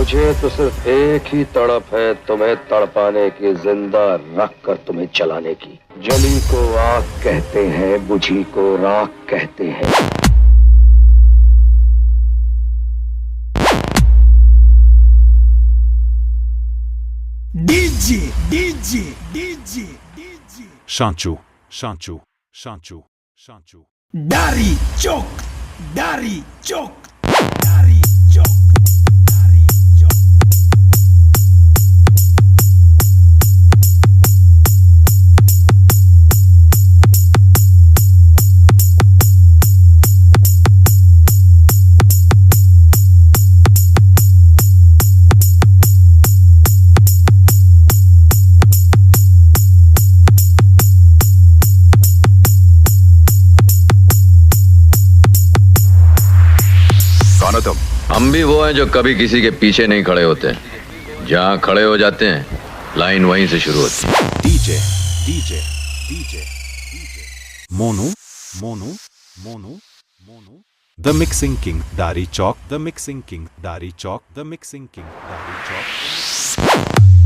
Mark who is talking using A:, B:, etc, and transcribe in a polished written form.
A: मुझे तो सिर्फ एक ही तड़प है तुम्हें तड़पाने की, जिंदा रख कर तुम्हें जलाने की। जली को आग कहते हैं, बुझी को राख कहते हैं।
B: DJ, DJ, DJ, DJ.
C: Shanchu, Shanchu, Shanchu, Shanchu.
B: Dari Chok, Dari Chok, Dari Chok, Dari Chok.
D: कौन हो तुम?
E: हम भी वो हैं जो कभी किसी के पीछे नहीं खड़े होते। जहाँ खड़े हो जाते हैं लाइन वहीं से शुरू होती है।
C: DJ, DJ, DJ, DJ. Monu, Monu, Monu, Monu. The Mixing King, Dari Chok, The Mixing King, Dari Chok, The Mixing King, Dari Chok.